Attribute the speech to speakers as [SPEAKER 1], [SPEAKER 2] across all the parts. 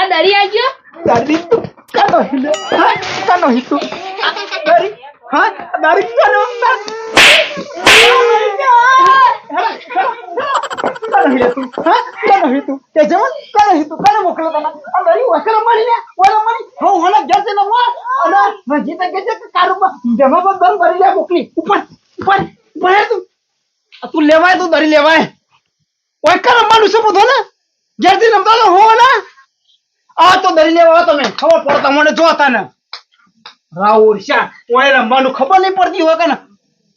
[SPEAKER 1] આ દરી આ ગયો
[SPEAKER 2] દાદી તું કાનો હિલે હા કાનો હિતુ દારી હા દારી કાનો કાનો હિલે તું હા કાનો હિતુ તે જમન કાનો હિતુ કાનો મોકલો તને આ દારી વકર મારી ને ઓલા મારી હો હોલા ગેસ ને મો અને વજી તે કે કારુમાં જમા પર દર ભરી લે મોકલી ઉપર ઉપર ઉપર તું લેવાય તું દરી લેવાય વકર મારું છે બધો ને ગેસ ને મતો હો ના આ તો દરી લેવા તમે ખબર પડે તમને જોતા ને રાઉર શા ઓય રમવાનું ખબર નહીં પડતી હોય કે ને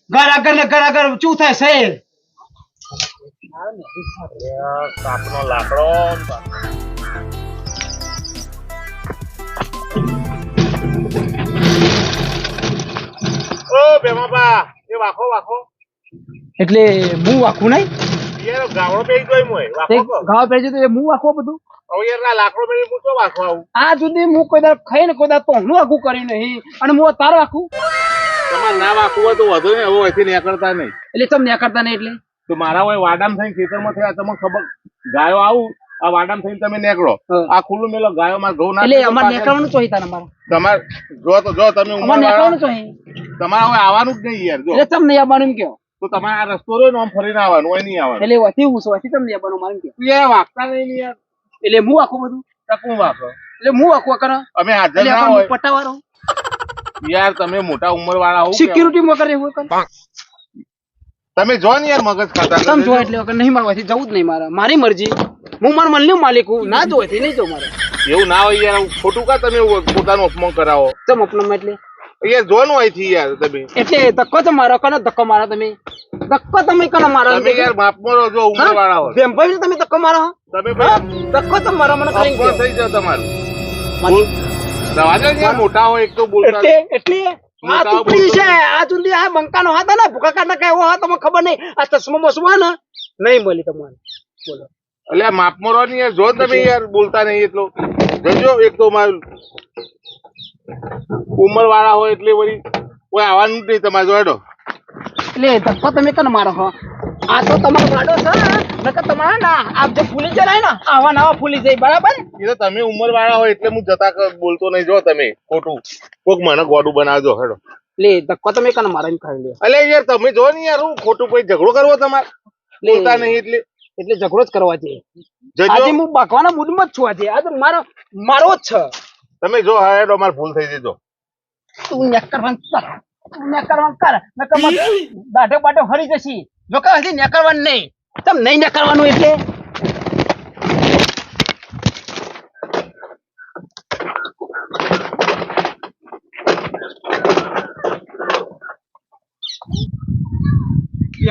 [SPEAKER 2] ઘર આગળ ચૂ થાય છે
[SPEAKER 3] સાપનો લાકડો ઓ બેમાબા એ વાખો વાખો
[SPEAKER 2] એટલે હું વાખું નહીં
[SPEAKER 3] યાર ગાવડો પેઈ જોઈ મોય વાખો
[SPEAKER 2] ગાવ પેજે તો હું વાખો બધું
[SPEAKER 3] હવે યાર લાકડો પેઈ હું તો વાખો આવું
[SPEAKER 2] આ સુધી હું કોઈ દાડ ખાઈને કોઈ દાડ તો હું વાખું કર્યું નહીં અને હું તાર વાખું
[SPEAKER 3] તમાર ના વાખવું હોય તો વધુ ને હવે અહીંથી નીકળતા નહીં
[SPEAKER 2] એટલે તમે નહીં કરતા નહીં એટલે
[SPEAKER 3] તો મારા હોય વાડામ થઈને ખેતરમાં થયા તમને ખબર ગાયો આવું આ વાડામ થઈને તમે નીકળો આ ખુલ્લું મેલો ગાયો માં ઘઉં ના
[SPEAKER 2] એટલે અમારે નીકળવાનું જોઈએ તાર અમારે
[SPEAKER 3] તમાર જો તમે
[SPEAKER 2] અમારે નીકળવાનું જોઈએ
[SPEAKER 3] તમારે હવે આવવાનું જ નહીં યાર જો
[SPEAKER 2] એટલે તમે નહીં આવવાનું એમ કહો
[SPEAKER 3] તો તમારે આ રસ્તો રહ્યો ને આમ ફરીને આવવાનું હોય નહીં આવવાનું
[SPEAKER 2] એટલે વધી હું છું તમે નહીં આવવાનું મારે એમ કહો
[SPEAKER 3] તું યાર વાગતા નહીં યાર
[SPEAKER 2] એટલે હું આખું બધું
[SPEAKER 3] ટકું વાપરો
[SPEAKER 2] એટલે હું આખું કરો
[SPEAKER 3] અમે હાજર
[SPEAKER 2] એટલે
[SPEAKER 3] ના
[SPEAKER 2] આપણે
[SPEAKER 3] હોય
[SPEAKER 2] પટ્ટાવાળો
[SPEAKER 3] યાર તમે મોટા ઉંમર વાળા હો
[SPEAKER 2] સિક્યુરિટી માં કરે એવું કરે
[SPEAKER 3] તમે જો ને યાર મગજ ખાતા
[SPEAKER 2] તમે જો એટલે વગર નહીં મારવાથી જવું જ નહીં મારે મારી મરજી હું મારા મલનો માલિક હું ના જોવાથી નહીં જો મારે
[SPEAKER 3] એવું ના હોય યાર ખોટું કા તમે પોતાનું અપમાન કરાવો
[SPEAKER 2] ચમ અપનામાં એટલે
[SPEAKER 3] યાર જોવાનું અહીંથી યાર તમે
[SPEAKER 2] એટલે ધક્કો તો મારો કને ધક્કો મારો તમે ધક્કો તમે કને મારો
[SPEAKER 3] તમે યાર માપમાં રહો જો ઉંમર વાળા હોય
[SPEAKER 2] બેમભાઈ તમે ધક્કો મારો
[SPEAKER 3] તમે
[SPEAKER 2] ધક્કો તો મારો મને કરી
[SPEAKER 3] અપમાન થઈ જાવ તમારું દવાજો યાર મોટા હોય એક તો બોલતા
[SPEAKER 2] એટલે આ ટુકડી છે આ ચુંદી આ બંકાનો હાથ ને ભૂકા કાઢના કઈ એવો હાથ તમને ખબર નહીં આ ચશ્મા મસવા ને નહીં મળી તમારે બોલો
[SPEAKER 3] એટલે માપમાં રહો ને યાર જો તમે યાર બોલતા નહીં એટલો જજો એક તો મારું ઉંમર વાળા હોય એટલે વળી કોઈ આવવાનું જ નહીં તમારે જોડો
[SPEAKER 2] એટલે ધક્કો તમે કને મારો હો આ તો તમારો ગાડો છે નકર તમારા ના આપ જે ફૂલી જાય ને આવા નવા ફૂલી જાય બરાબર
[SPEAKER 3] એ તો તમે ઉંમર વાળા હોય એટલે હું જતા બોલતો નહીં જો તમે ખોટું કોક મને ગોડું બનાવજો હેડો
[SPEAKER 2] લે ધક્કો તમે કને મારો એમ ખાઈ લે
[SPEAKER 3] અલે યાર તમે જો ને યાર હું ખોટું પછી ઝઘડો કરવો તમારે બોલતા નહીં
[SPEAKER 2] એટલે ઝઘડો જ કરવા છે
[SPEAKER 3] જજો
[SPEAKER 2] આજે હું બાકવાના મૂડમાં જ છું આજે આ તો મારો જ છે
[SPEAKER 3] તમે જો હેડો માર ભૂલ થઈ જજો
[SPEAKER 2] તું નેકરવાનું કર નકર દાઢો બાઢો હરી જશી જો કે હજી નેકરવાનું નહીં તમ નહીં નેકરવાનું એટલે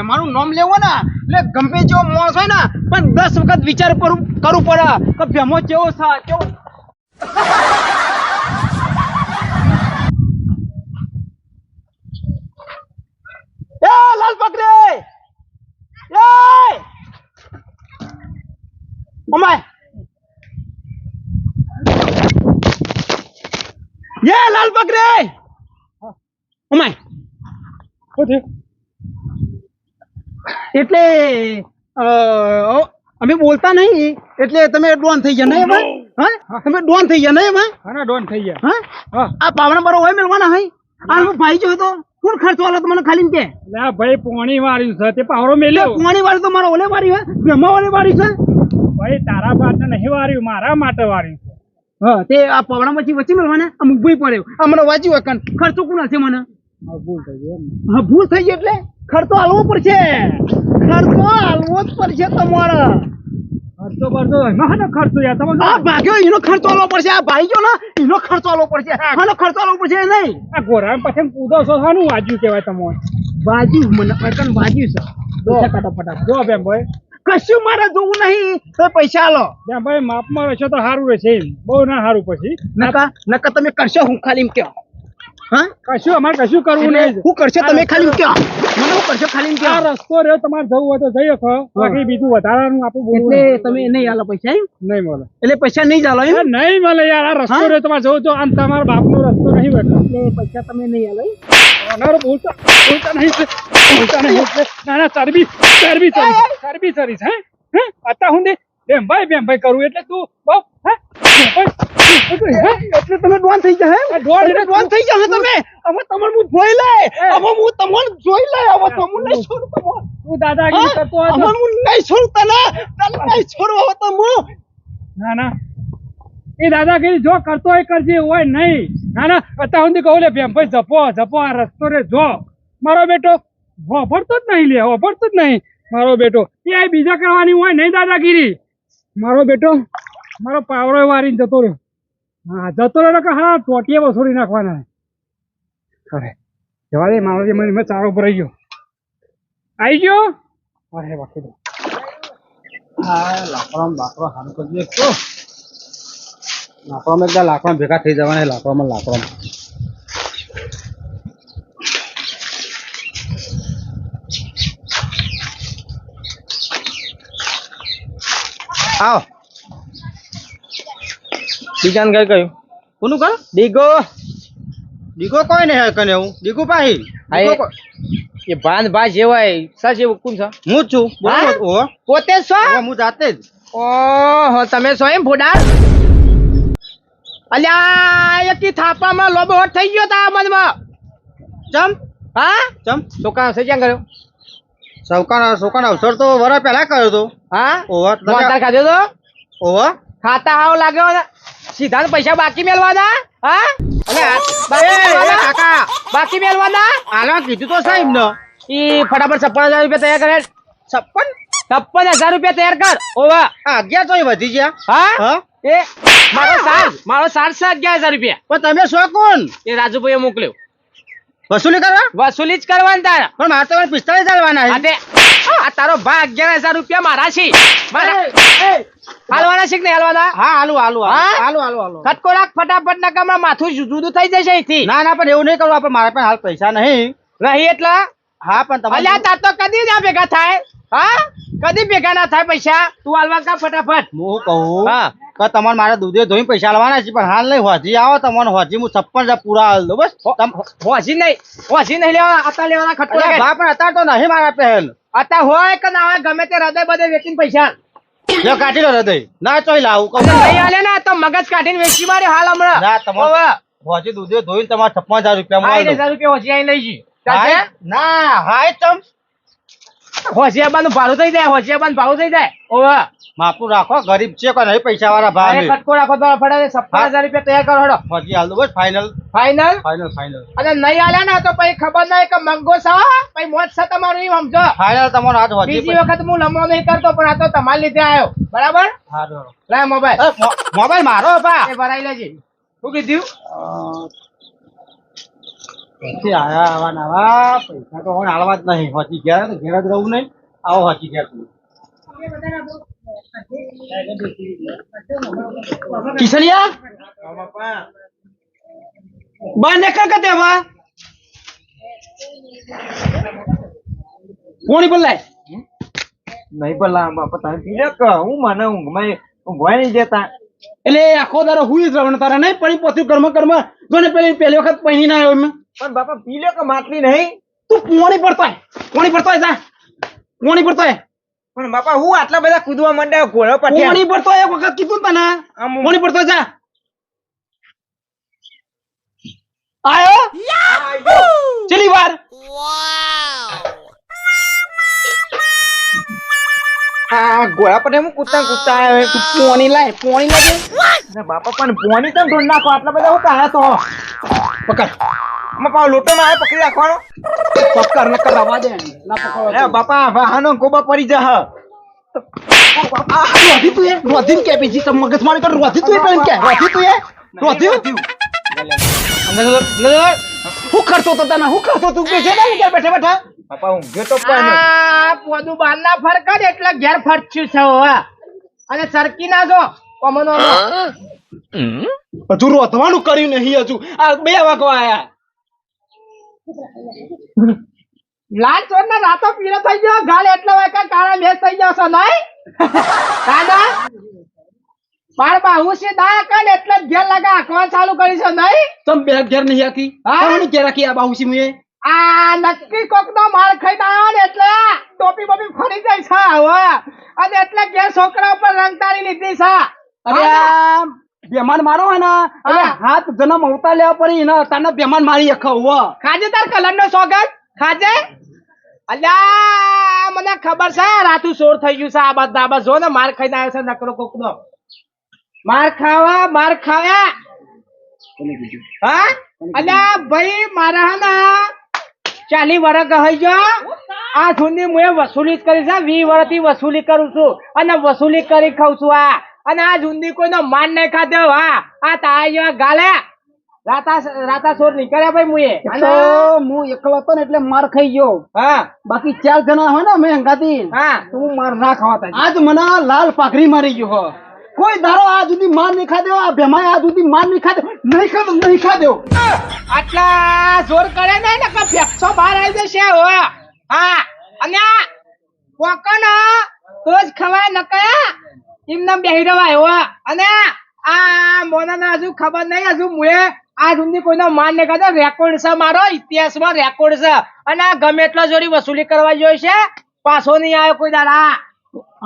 [SPEAKER 2] મારું નામ લેવો ને એટલે ગમે જેવો માણસ હોય ને પણ 10 વખત વિચાર કરવું પડે કે ભેમો કેવો છે કેવો લાલ પકડે ઓમાય લાલ પકડે ઓમાય એટલે અમે બોલતા નહીં એટલે તમે ડોન થઈ ગયા નહીં હા તમે ડોન થઈ ગયા નહીં હા ડોન થઈ ગયા હા આ પાવણા બરો હોય મેલવાના હોય આ હું ભાઈ જો તો કોણ ખર્ચો આલો તો મને ખાલી કે લે ભાઈ પોણી વાળ્યું છે તે પાવરો મેલ્યો પોણી વાળ્યું તો મારો ઓલે વાળી હોય બ્રહ્મા ઓલે વાળી છે ભાઈ તારા માટે નહીં વાળ્યું મારા માટે વાળ્યું છે હા તે આ પાવડા માંથી વચ્ચે મેલવાના આ મુંબઈ પડ્યો આ મને વાંચ્યું હોય કાન ખર્ચો કોણ હશે મને ભૂલ થઈ ગઈ હા ભૂલ થઈ ગઈ એટલે ખર્ચો આલવો પડશે ખર્ચો આલવો જ પડશે તમારે ખર્ચો કરતો ખર્ચો યાર તમે આ ભાગ્યો એનો ખર્ચો આલવો પડશે આ ભાઈ ગયો ને એનો ખર્ચો આલવો પડશે આનો ખર્ચો આલવો પડશે નહીં આ ગોરામ પછી કૂદો છો શાનું વાજ્યું કહેવાય તમને વાજ્યું મને પટન વાજ્યું છે પૈસા કાઢો ફટાફટ જો બેન ભાઈ કશું મારે જોવું નહીં તો પૈસા આલો બેન ભાઈ માપમાં રહેશો તો સારું રહેશે બહુ ના સારું પછી નકા તમે કરશો હું ખાલી કહો હા કશું અમારે કશું કરવું નહીં હું કરશો તમે ખાલી કહો મને હું કરશો ખાલી કહો આ રસ્તો રહ્યો તમારે જવું હોય તો જઈ શકો બાકી બીજું વધારાનું આપણું બોલવું એટલે તમે નહીં આલો પૈસા નહીં મળે એટલે પૈસા નહીં ચાલો નહીં મળે યાર આ રસ્તો રહ્યો તમારે જવું તો આમ તમારા બાપનો રસ્તો નહીં બેઠો એટલે પૈસા તમે નહીં આલો બોલતા નહીં ના ના ચરબી સરીશ હે અત્યારે હું દે બેમ ભાઈ કરું એટલે તું બહુ હે હે ડોન થઈ ગયા તમે હવે તમને હું જોઈ લે હવે હું તમને જોઈ લે હવે તમને નહીં છોડું તમને
[SPEAKER 1] તું દાદાગીરી કરતો હતો.
[SPEAKER 2] હવે હું નહીં છોડું તને નહીં છોડું હવે તમે
[SPEAKER 1] ના ના એ દાદાગીરી જો કરતો હોય કરજે હોય નહીં. ના ના અત્યાર સુધી કહું લે ભાઈ જપો આ રસ્તો રે જો મારો બેટો હોભળતો જ નહીં લે હોભળતો જ નહીં મારો બેટો એ બીજા કરવાની હોય નહીં દાદાગીરી. મારો બેટો મારો પાવરો વારીને જતો રહ્યો. હા જતો રહ્યો કે હા ટોટીએ વસોડી નાખવાના. અરે જવા દે મારો જે મને ચારો ભરાઈ ગયો આવી ગયો. અરે બાકી દો હા લાકડો હાલ કરજો એક તો લાકડામાં એકદમ લાકડા ભેગા થઈ જવાના લાકડામાં
[SPEAKER 2] આવો બીજાને કઈ કહ્યું કોનું કર ડીગો કોઈ નહીં કને હું ડીગુ પાહી
[SPEAKER 4] એ ભાન ભાઈ જેવાય સાચે કોણ છે?
[SPEAKER 2] હું જ છું બોલો ઓ
[SPEAKER 4] પોતે છો?
[SPEAKER 2] હું જાતે જ
[SPEAKER 4] ઓહો તમે છો એમ ભોડાર? અલ્યા એકી થાપામાં લોબો હોટ થઈ ગયો તા મનમાં.
[SPEAKER 2] ચમ
[SPEAKER 4] હા
[SPEAKER 2] ચમ
[SPEAKER 4] છોકરા છે ક્યાં કર્યો?
[SPEAKER 2] સોકાન અવસર તો વરા પહેલા કર્યો તો
[SPEAKER 4] હા
[SPEAKER 2] ઓવા
[SPEAKER 4] મોટાર ખાધો તો
[SPEAKER 2] ઓવા
[SPEAKER 4] ખાતા હાવ લાગ્યો ને સીધા ને પૈસા બાકી મેળવાના. હા અને કાકા બાકી મેળવાના
[SPEAKER 2] આલા કીધું તો સાહેબ ને
[SPEAKER 4] ઈ ફટાફટ 56,000 રૂપિયા તૈયાર કરે. 56,000 રૂપિયા તૈયાર કર. ઓવા
[SPEAKER 2] આ 11 તો વધી ગયા
[SPEAKER 4] હા
[SPEAKER 2] હા
[SPEAKER 4] એ મારો સાર છે 11,000 રૂપિયા.
[SPEAKER 2] પણ તમે છો કોણ
[SPEAKER 4] એ રાજુભાઈએ મોકલ્યો
[SPEAKER 2] વસૂલી કરવા
[SPEAKER 4] વસૂલી જ કરવાની તારા.
[SPEAKER 2] પણ મારે તો 45 ચાલવાના
[SPEAKER 4] આ તે આ તારો ભાગ 11,000 રૂપિયા મારા છે હાલવાના છે કે નહીં હાલવાના?
[SPEAKER 2] હા હાલું
[SPEAKER 4] હા? ખટકો રાખ ફટાફટ ના કામ માથું જુદું થઈ જશે અહીંથી.
[SPEAKER 2] ના ના પણ એવું નહીં કરવું આપણે મારા પાસે હાલ પૈસા નહીં
[SPEAKER 4] રહી એટલે
[SPEAKER 2] હા પણ તમે
[SPEAKER 4] અલ્યા તાર તો કદી ના ભેગા થાય. હા કદી ભેગા ના થાય પૈસા. તું હાલવા કા ફટાફટ.
[SPEAKER 2] હું કહું
[SPEAKER 4] હા
[SPEAKER 2] કે તમારે મારા દૂધે ધોઈને પૈસા લાવવાના છે પણ હાલ નહીં હોજી આવો તમને હોજી હું 56 પૂરા હાલ દઉં બસ
[SPEAKER 4] હોજી નહીં લેવાના આતા લેવાના ખટકો
[SPEAKER 2] અલ્યા બા પણ અત્યારે તો નહીં મારા પહેલ
[SPEAKER 4] આતા હોય કે ના હોય ગમે તે હૃદય બધે વેચીને પૈસા
[SPEAKER 2] જો કાઢી લો હૃદય ના ચોઈ લાવું કહું
[SPEAKER 4] નહીં હાલે ને તો મગજ કાઢીને વેચી મારે હાલ હમણાં.
[SPEAKER 2] ના તમારે હોજી દૂધે ધોઈને તમારે 56,000 રૂપિયા મળે
[SPEAKER 4] 5,000 રૂપિયા હોજી અહીં લઈ જઈ ચાલશે?
[SPEAKER 2] ના હાય ચમ
[SPEAKER 4] હોશિયાબાનું ભાડું થઈ જાય હોશિયાબાનું ભાડું થઈ જાય. ઓવા
[SPEAKER 2] માપું રાખો ગરીબ છે કોઈ નહીં પૈસા વાળા ભાઈ
[SPEAKER 4] અરે કટકો રાખો તો ફટાફટ 56,000 રૂપિયા તૈયાર કરો હડો.
[SPEAKER 2] હોજી હાલ દઉં બસ ફાઇનલ
[SPEAKER 4] ફાઇનલ અને નહીં આલે ને તો પછી ખબર નહીં કે મંગો છે પછી મોજ છે તમારું એમ સમજો.
[SPEAKER 2] ફાઇનલ તમારો હાથ હોજી
[SPEAKER 4] બીજી વખત હું લમણો નહીં કરતો પણ આ તો તમારા લીધે આવ્યો બરાબર.
[SPEAKER 2] હારું
[SPEAKER 4] લે મોબાઈલ
[SPEAKER 2] મોબાઈલ મારો બા
[SPEAKER 4] એ ભરાઈ લેજે. શું કીધું?
[SPEAKER 2] પછી આયા આવા નવા પૈસા તો હવે હાલવા જ નહીં હોજી ઘેર તો ઘેર જ રહું નહીં આવો હોજી ઘેર કિશનિયા બા નીકળ કે તેવા કોણી બોલાય
[SPEAKER 1] નહીં પેલા બાપા તમે પી લે કે હું મને ઊંઘવાય નહીં દેતા.
[SPEAKER 2] એટલે આખો દારો હુઈ જ રહેવાનું તારે નહીં પડી પોતું કર્મ જોને પહેલી વખત પહેરી ના આવ્યો એમ
[SPEAKER 1] પણ બાપા પી લે કે માટલી નહીં.
[SPEAKER 2] તું પોણી પડતો હોય જા પોણી પડતો હોય
[SPEAKER 1] પણ બાપા હું આટલા બધા કૂદવા માંડ્યા ઘોડો પટ્યા.
[SPEAKER 2] પોણી પડતો એક વખત કીધું તને પોણી પડતો જા આયો ચલી વાર
[SPEAKER 1] આ ઘોડા પટ્યા હું કૂદતા આવ્યો. તું પોણી લાય બાપા પણ પોણી તો ઢોળ નાખો આટલા બધા હું કાયા તો
[SPEAKER 2] પકડ
[SPEAKER 1] બાપા લોટો માં આવે પકડી રાખવાનો.
[SPEAKER 2] પકડ ન કરાવવા દે ના પકડ
[SPEAKER 1] એ બાપા વાહનો ગોબા પડી જા.
[SPEAKER 2] રોધી તું એ રોધી કે બીજી તમ મગજ મારી કર રોધી તું એ કે રોધી તું એ રોધી હું કરતો તો તને હું કરતો તું કે છે ને કે બેઠા બેઠા
[SPEAKER 1] બાપા ઊંઘ્યો તો પણ
[SPEAKER 4] આ પોદું બાર ના ફરક જ એટલે ઘેર ફરચ્યું છે હોવા. અને સરકી ના જો કોમનો
[SPEAKER 2] હજુ રોધવાનું કર્યું નહીં હજુ આ 2 વાગવા આયા
[SPEAKER 4] લાલ ચોર ના રાતો પીળો થઈ ગયો ગાલ એટલો હોય કે કાળા ભેસ થઈ ગયો છો નહીં દાદા બાર બાહુ છે દા કન એટલે જ ઘેર લગા કોણ ચાલુ કરી છે નહીં
[SPEAKER 2] તમ બે ઘેર નહીં આકી કોની ઘેર આકી આ બાઉસી મુએ
[SPEAKER 4] આ નક્કી કોક નો માર ખાઈ આવ્યો ને એટલે ટોપી બોપી ફરી જાય છે હવે અને એટલે ઘેર છોકરા ઉપર રંગતારી લીધી છે.
[SPEAKER 2] અરે આ બેમાન મારો હોય ને એટલે હાથ જન્મ અવતાર લેવા પડી ને તને બેમાન મારી અખાવ
[SPEAKER 4] ખાજે તાર કલર નો સોગંદ ખાજે. અલ્યા મને ખબર છે રાતું સોર થઈ ગયું છે આ બાદ દાબા જો ને માર ખાઈને આવ્યો છે નકરો કોકનો માર ખાવા હા અલ્યા ભાઈ મારા હે ને 40 વર્ષ ગઈ ગયો આ સુધી હું વસૂલી જ કરી છે 20 વર્ષથી વસૂલી કરું છું અને વસૂલી કરી ખાઉં છું આ અને આ જુંદી કોઈનો માન નહીં ખાધો. હા આ તારા ગાલે રાતા સોર નીકળ્યા ભાઈ મુએ
[SPEAKER 2] તો હું એકલો હતો ને એટલે માર ખાઈ ગયો.
[SPEAKER 4] હા
[SPEAKER 2] બાકી 4 જણા હોય ને મેં હંગાતી
[SPEAKER 4] હા
[SPEAKER 2] તો હું માર ના ખાવાતા. આજ મને લાલ પાઘડી મારી ગયો હો. કોઈ ધારો આ સુધી માર નહીં ખાધો આ ભેમાય આ સુધી માર નહીં ખાધો નહીં ખાધો.
[SPEAKER 4] આટલા જોર કરે ને કે ફેફસો બહાર આવી જશે હો. હા અને કોકનો તો જ ખવાય નકયા એમને બેહી રવાય હો. અને આ મોનાને હજુ ખબર નહીં હજુ મુએ આ સુધી કોઈનો માન નહીં ખાધો. રેકોર્ડ છે મારો ઇતિહાસમાં રેકોર્ડ છે અને આ ગમે એટલા જોડી વસૂલી કરવા જોઈએ છે પાછો નહીં આવ્યો કોઈ દાડા.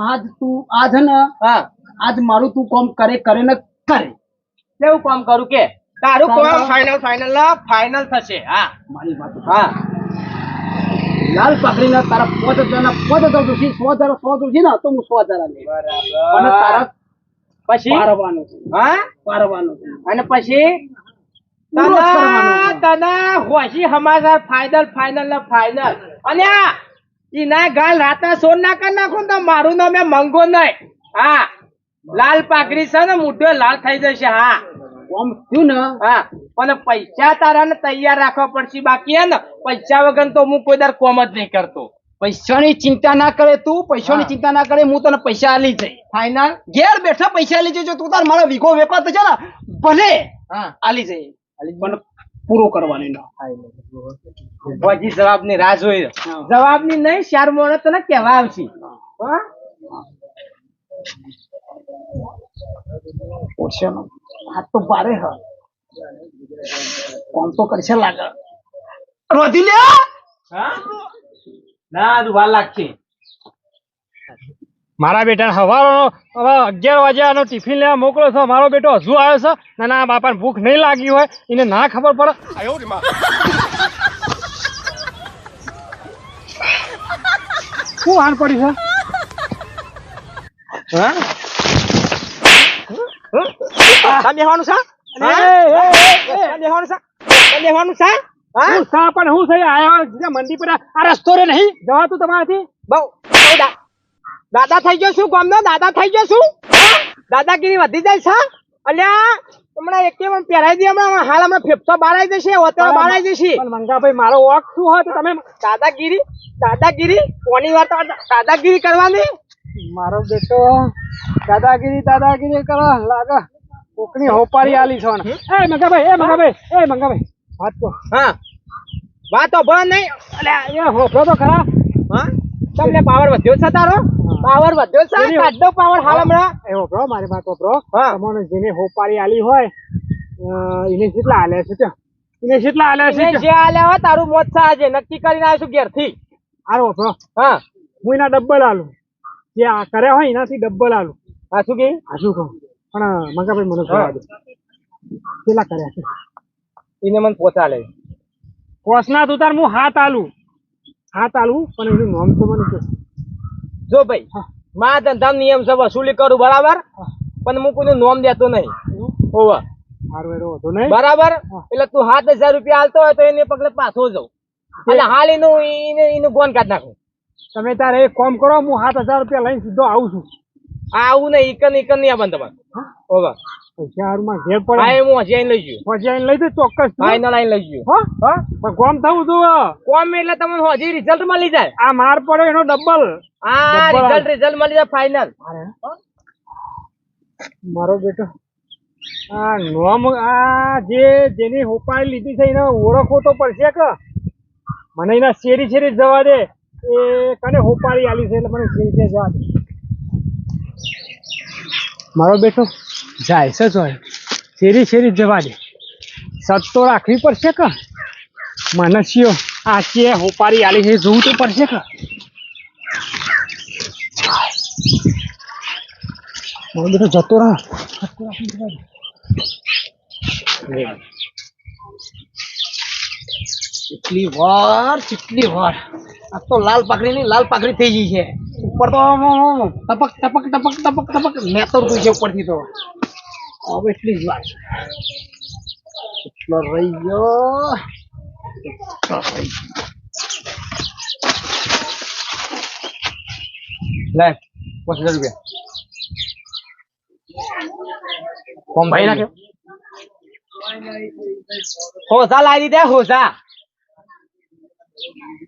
[SPEAKER 2] આજ તું આજ ને
[SPEAKER 4] હા
[SPEAKER 2] આજ મારું તું કામ કરે ને કરે.
[SPEAKER 4] કેવું કામ કરું કે તારું કામ ફાઇનલ થશે. હા
[SPEAKER 2] મારી વાત
[SPEAKER 4] હા
[SPEAKER 2] લાલ પાઘડી ના તારા 5,000 જોશી 100,000 જોશી ને તો હું 100,000 લઈશ. અને તારા
[SPEAKER 4] પછી
[SPEAKER 2] પારવાનું છે
[SPEAKER 4] હા
[SPEAKER 2] પારવાનું છે
[SPEAKER 4] અને પછી
[SPEAKER 2] પૂરો જ કરવાનો છે.
[SPEAKER 4] તને હોશી સમાચાર ફાઇનલ અને ઈના ગાલ રાતા સોર ના કર નાખું તો મારું નામ મંગો નહીં. હા લાલ પાઘડી છે ને મોઢો લાલ થઈ જશે. હા
[SPEAKER 2] આમ થયું ને
[SPEAKER 4] હા પણ પૈસા તારાને તૈયાર રાખવા પડશે. બાકી હે ને પૈસા વગર તો હું કોઈ દર કોમ જ નહીં કરતો.
[SPEAKER 2] પૈસાની ચિંતા ના કરે તું પૈસાની ચિંતા ના કરે હું તને પૈસા આલી જઈ
[SPEAKER 4] ફાઇનલ
[SPEAKER 2] ઘેર બેઠા પૈસા આલી જજો તું તાર મારો વીઘો વેપાર થશે ને ભલે
[SPEAKER 4] હા
[SPEAKER 2] આલી જઈ પણ પૂરો કરવાની ના
[SPEAKER 4] હજી જવાબ ની રાહ જોઈ જવાબ ની નહીં 4 મોણો તને કેવા આવશે. હા
[SPEAKER 2] ઓછાનો હાથ તો ભારે હ કોમ તો કરશે લાગે રોધી લે
[SPEAKER 4] ના વાર લાગશે.
[SPEAKER 1] મારા બેટાને સવારનો હવે 11 વાગ્યાનો ટિફિન લેવા મોકલો છો. મારો બેટો હજુ આવ્યો છે નાના બાપાને ભૂખ નહીં લાગી હોય એને ના ખબર પડે. શું હાન પડી છે?
[SPEAKER 4] બેહવાનું છે બેહવાનું છે
[SPEAKER 1] હું સા પણ હું થઈ આયો જે મંડી પર આ રસ્તો રે નહીં જવાતું તમારાથી.
[SPEAKER 4] બહુ દાદા થઈ ગયો શું ગામનો દાદા થઈ ગયો શું દાદાગીરી વધી જાય છે. અલ્યા હમણાં એક પણ પહેરાઈ દે હમણાં હાલ હમણાં ફેફસો બહાર આવી જશે ઓતરો બહાર આવી જશે.
[SPEAKER 1] પણ મંગાભાઈ મારો વોક શું હોય તો તમે
[SPEAKER 4] દાદાગીરી કોની વાત દાદાગીરી કરવાની.
[SPEAKER 1] મારો બેટો દાદાગીરી કરો લાગે કોકની હોપારી આલી છો ને. એ મંગાભાઈ વાત તો
[SPEAKER 4] હા વાત તો ભણ નહીં.
[SPEAKER 1] અલ્યા એ હોફરો તો ખરા.
[SPEAKER 4] હા તમને પાવર વધ્યો છે તારો પાવર વધ્યો છે કાઢો પાવર હાલ હમણાં
[SPEAKER 1] એ હોફરો મારી વાત હોફરો
[SPEAKER 4] હા
[SPEAKER 1] તમને જેને હોપારી આલી હોય એને કેટલા આલે છે એને કેટલા આલે છે
[SPEAKER 4] જે આલ્યા હોય તારું મોત છે આજે નક્કી કરીને આવીશું ઘેરથી.
[SPEAKER 1] હારો હોફરો
[SPEAKER 4] હા
[SPEAKER 1] હું એના ડબ્બલ આલું જે આ કર્યા હોય એનાથી ડબ્બલ આલું.
[SPEAKER 4] હા શું કે
[SPEAKER 1] શું કહું પણ મંગાભાઈ મને જવા દે કેટલા કર્યા છે
[SPEAKER 4] એને મને પોતા લે
[SPEAKER 1] પોસના તું તાર હું હાથ આલું પણ એનું નામ તો મને કહે.
[SPEAKER 4] જો ભાઈ મારા ધંધા નિયમ છે વસૂલી કરું બરાબર પણ હું કોઈનું નામ દેતો નહીં. ઓવા
[SPEAKER 1] મારો એનો વધુ નહીં
[SPEAKER 4] બરાબર એટલે તું 7,000 રૂપિયા આલતો હોય તો એને પગલે પાછો જાઉં એટલે હાલ એનું ગોન કાઢ નાખું.
[SPEAKER 1] તમે તારે એક કામ કરો હું 7,000 રૂપિયા લઈને સીધો આવું છું.
[SPEAKER 4] આવું નહીં ઈકન નહીં આવવાનું તમારે. ઓવા
[SPEAKER 1] પૈસા હારમાં ઘેર પડે
[SPEAKER 4] હા હું હજી આઈને લઈ ગયો
[SPEAKER 1] પછી આઈને લઈ દે ચોક્કસ
[SPEAKER 4] ફાઇનલ આઈને લઈ ગયો.
[SPEAKER 1] હા પણ કોમ થવું જોઈએ
[SPEAKER 4] કોમ એટલે તમને હજી રિઝલ્ટ મળી જાય.
[SPEAKER 1] આ માર પડે એનો ડબલ
[SPEAKER 4] હા રિઝલ્ટ મળી જાય ફાઇનલ.
[SPEAKER 1] મારો બેટો આ નોમ આ જેની હોપાઈ લીધી છે એને ઓળખવો તો પડશે કે મને એના શેરી જવા દે એ કને હોપારી આલી છે એટલે મને શેરી જવા દે. મારો બેટો જાય છે તો શેરી જવા દે સત તો રાખવી પડશે કે મનસ્યો આ કે હોપારી આલી છે જોવું તો પડશે કે. મારો બેટો જતો રહે
[SPEAKER 2] કેટલી વાર આ તો લાલ પાકડી ની લાલ પાકડી થઈ ગઈ છે ઉપર તો ટપક ટપક ટપક ટપક ટપક નેતર તું છે ઉપરથી તો હવે એટલી જ વાર એટલો રહી ગયો લે 5000 રૂપિયા કોમ ભાઈ નાખ્યો હોસા લાવી દે હોસા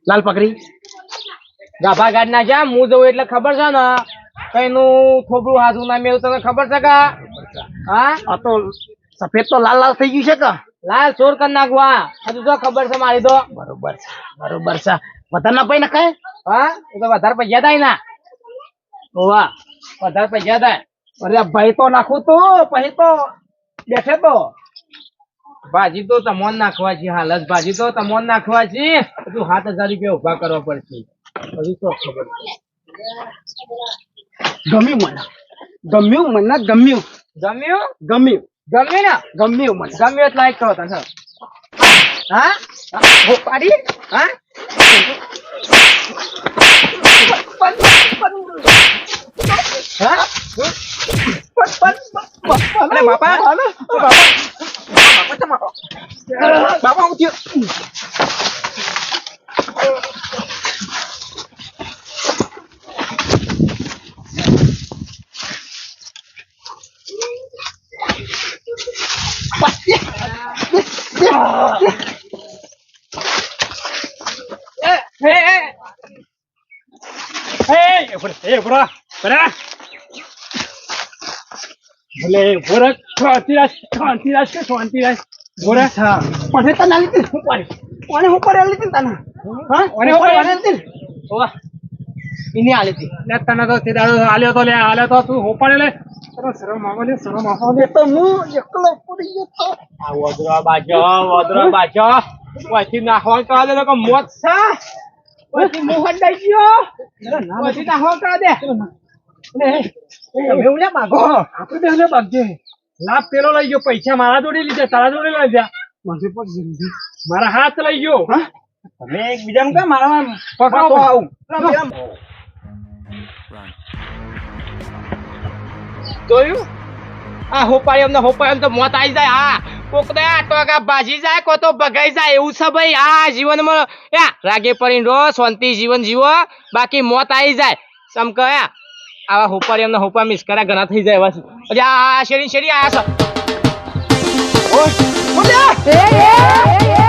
[SPEAKER 2] લાલ પકડી ગાભા ગાડ ના જા હું જઉં એટલે ખબર છે ને કઈનું થોબડું હાથું ના મેળવું તને ખબર છે કે હા આ તો સફેદ તો લાલ લાલ થઈ ગયું છે કે લાલ ચોર કરી નાખવા હજુ તો ખબર છે મારી તો બરોબર છે વધારે ના પૈ નખાય હા એ તો વધારે પૈસા થાય ના વાહ વધારે પૈસા થાય અરે ભાઈ તો નાખું તો પછી તો બેઠે તો ભાજી તો તમોન નાખવા છે હાલ જ ભાજી તો તમોન નાખવા છે હજુ 7000 રૂપિયા ઉભા કરવા પડશે હજુ તો ખબર ગમ્યું મને ગમ્યું ને એટલે લાઈક કરો તને હા પાડી હા બાપા હું થયો હાલ્યો તો તું હોપાડે લે શરમ આવો લે તો હું એકલો પડી ગયો આ વદરા બાજો પછી નાખવા કરા દે કે મોત છે પછી મોહન દઈ ગયો પછી નાખવા કરા દે તમે ઉલે માગો આપણે બેને બાગજે લાભ પેલો લઈ ગયો પૈસા મારા જોડે લીધા તારા જોડે લઈ જા મને પણ મારા હાથ લઈ ગયો હા તમે એકબીજાને કે મારા પકડો આવું જોયું આ હોપાળી તો મોત આવી જાય હા કોક ને ટોકા ભાજી જાય કો તો ભગાઈ જાય એવું છે ભાઈ આ જીવનમાં રાગે પડીને રો શાંતિ જીવન જીવો બાકી મોત આવી જાય સમ કયા આવા હોપાળી હોપા મિસ કર્યા ઘણા થઈ જાય એવા આ શેરી આયા છે